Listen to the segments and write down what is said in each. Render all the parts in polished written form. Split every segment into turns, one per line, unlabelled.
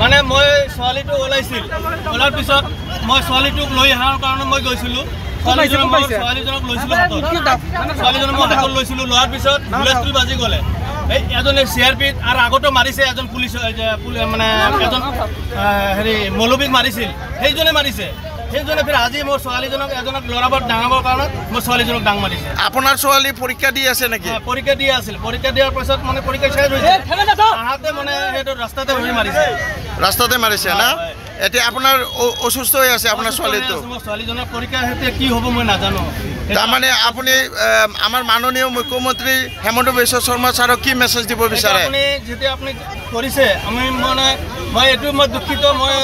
মানে মই ছোৱালীটো ওলাইছিল ওলাৰ পিছত মই ছোৱালীটোক লৈ অহাৰ কাৰণে মই গৈছিলোঁ ছোৱালীজনক লৈছিলোঁ হাতত ছোৱালীজনক মই হাতত লৈছিলোঁ লোৱাৰ পিছত বুলেটটো বাজি গ'লে এই এজনে CRPত আৰু আগতো মাৰিছে এজন পুলিচ মানে এজন হেৰি মৌলবীক মাৰিছিল সেইজনে মাৰিছে সেইজনে ফিৰ আজি মোৰ ছোৱালীজনক এজনক ল'ৰাবৰ ডাঙাবৰ কাৰণে মোৰ ছোৱালীজনক ডাং মাৰিছে
আপোনাৰ ছোৱালী পৰীক্ষা দি আছে নেকি
পৰীক্ষা দি আছিল পৰীক্ষা দিয়াৰ পিছত মানে পৰীক্ষা শেষ হৈছে আহাতে মানে সেইটো ৰাস্তাতে ধৰি মাৰিছে না এতিয়া আপোনাৰ অসুস্থ হৈ আছে আপোনাৰ ছোৱালীটো মোৰ ছোৱালীজনৰ পৰীক্ষা হেতে কি হ'ব মই নাজানো
তাৰমানে আপুনি আমাৰ মাননীয় মুখ্যমন্ত্ৰী হেমন্ত বিশ্ব শৰ্মা ছাৰক কি মেছেজ দিব বিচাৰে
আপুনি যেতিয়া আপুনি কৰিছে আমি মানে মই দুখিত মই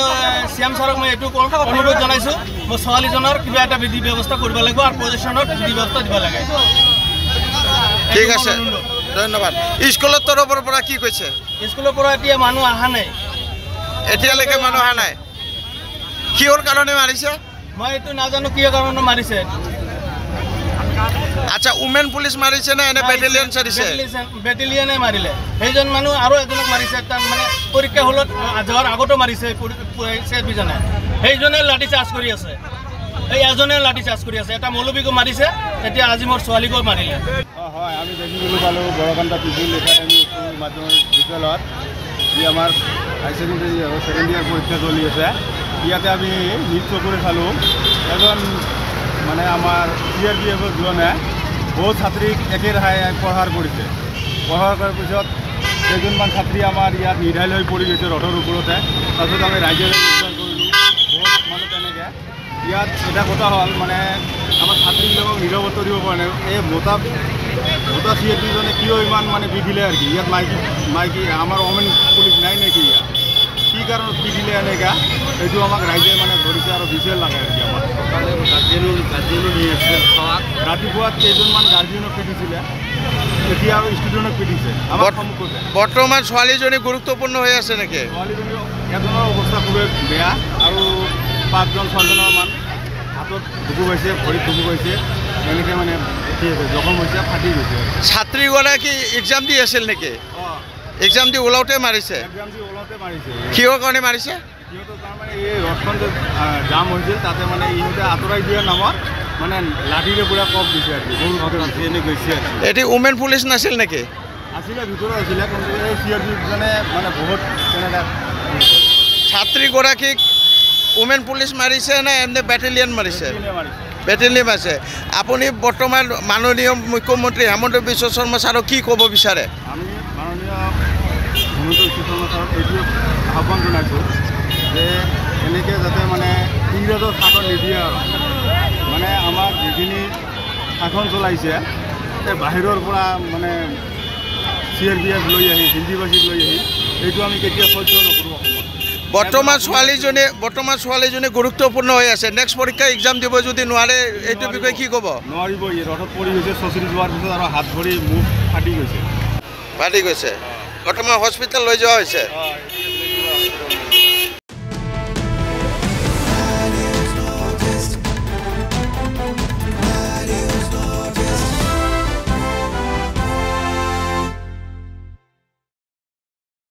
CM ছাৰক মই এইটো অনুৰোধ জনাইছোঁ মোৰ ছোৱালীজনৰ কিবা এটা বিধি ব্যৱস্থা কৰিব লাগিব আৰু পজিশ্যনত বিধি ব্যৱস্থা দিব লাগে
ঠিক আছে ধন্যবাদ স্কুলৰ তৰফৰ পৰা কি কৈছে
স্কুলৰ পৰা এতিয়া মানুহ অহা নাই
এতিয়ালৈকে মানুহ অহা নাই কিহৰ কাৰণে মাৰিছে
মই এইটো নাজানো কিহৰ কাৰণে মাৰিছে
আচ্ছা উমেন পুলিচ মাৰিছে না এনে বেটেলিয়ন চাৰিছে
বেটেলিয়নে মাৰিলে সেইজন মানুহ আৰু এজনক মাৰিছে তাৰ মানে পৰীক্ষা হলত যোৱাৰ আগতো মাৰিছে CRPজনে সেইজনে লাঠি চাৰ্জ কৰি আছে এই এজনে লাঠি চাৰ্জ কৰি আছে এটা মৌলবীকো মাৰিছে এতিয়া আজি মোৰ ছোৱালীকো মাৰিলে
হয় আমি দেখিবলৈ পালোঁ বৰকান্তা পিপুল একাডেমী মাধ্যমিক বিদ্যালয়ত যি আমাৰ হাই ছেকেণ্ডেৰী আৰু ছেকেণ্ড ইয়াৰ পৰীক্ষা চলি আছে ইয়াতে আমি নিজ চকুৰে চালোঁ এজন মানে আমাৰ CRPFৰ জোৱানে বহুত ছাত্ৰীক একেৰাহে প্ৰহাৰ কৰিছে প্ৰহাৰ কৰাৰ পিছত কেইজনমান ছাত্ৰী আমাৰ ইয়াত নিৰ্ধাৰিত হৈ পৰি গৈছে ৰথৰ ওপৰতে তাৰপিছত আমি ৰাইজে উদ্ধাৰ কৰিলোঁ বহুত মানুহ তেনেকৈ ইয়াত এটা কথা হ'ল মানে আমাৰ ছাত্ৰীবিলাকক নিৰৱত দিব পৰা নাই এই মোটা CRPজনে কিয় ইমান মানে পিঠিলে আৰু কি ইয়াত মাইকী আমাৰ ওমেন পুলিচ নাই নেকি ইয়াত কি কাৰণত পিঠিলে এনেকুৱা এইটো আমাক ৰাইজে মানে ধৰিছে আৰু বিচাৰ লাগে আৰু কি আমাৰ গাৰ্জেনো নি আছে ৰাতিপুৱাত কেইজনমান গাৰ্জেনক পিটিছিলে এতিয়া আৰু ষ্টুডেণ্টক পিটিছে আমাৰ সন্মুখতে
বৰ্তমান ছোৱালীজনী গুৰুত্বপূৰ্ণ হৈ আছে নেকি
ছোৱালীজনী এজনৰ অৱস্থা খুবেই বেয়া আৰু 5-6জনৰ মান হাতত দুখু পাইছে ভৰিত দুখু পাইছে এনেকৈ মানে জখম হৈছে ফাটি গৈছে
ছাত্ৰীগৰাকী এক্সাম দি আছিল নেকি এক্সাম দি ওলাওঁতে মাৰিছে কিহৰ কাৰণে মাৰিছে
সিহঁতৰ তাৰমানে এই ৰথখন যে জাম হৈছিল তাতে মানে ইহঁতে আঁতৰাই দিয়াৰ নামত মানে লাঠিৰে পুৰা কপ দিছে আৰু এনে গৈছে
এটি উমেন পুলিচ নাছিল নেকি
আছিলে ভিতৰত আছিলে কিন্তু এই CRPজনে মানে বহুত তেনেকৈ
ছাত্ৰীগৰাকীক উমেন পুলিচ মাৰিছে নে এনে বেটেলিয়ন মাৰিছে বেটেলিয়ন মাৰিছে আপুনি বৰ্তমান মাননীয় মুখ্যমন্ত্ৰী হেমন্ত বিশ্ব শৰ্মা ছাৰক কি ক'ব বিচাৰে
আমি মাননীয় হেমন্ত বিশ্ব শৰ্মা ছাৰক এইটো আহ্বান জনাইছোঁ যে এনেকৈ যাতে মানে ইংৰাজৰ শাসন নিদিয়ে আৰু মানে আমাৰ যিখিনি শাসন চলাইছে এই বাহিৰৰ পৰা মানে CRPF লৈ আহি হিন্দীভাষীক লৈ আহি এইটো আমি কেতিয়া সহ্য নকৰোঁ
বৰ্তমান ছোৱালীজনী গুৰুত্বপূৰ্ণ হৈ আছে নেক্সট পৰীক্ষা এক্সাম দিব যদি নোৱাৰে এইটো বিষয়ে কি ক'ব
নোৱাৰিব ৰথত পৰি গৈছে চচৰি যোৱাৰ পিছত আৰু হাত ভৰি মুখ ফাটি গৈছে
বৰ্তমান হস্পিটেল লৈ যোৱা হৈছে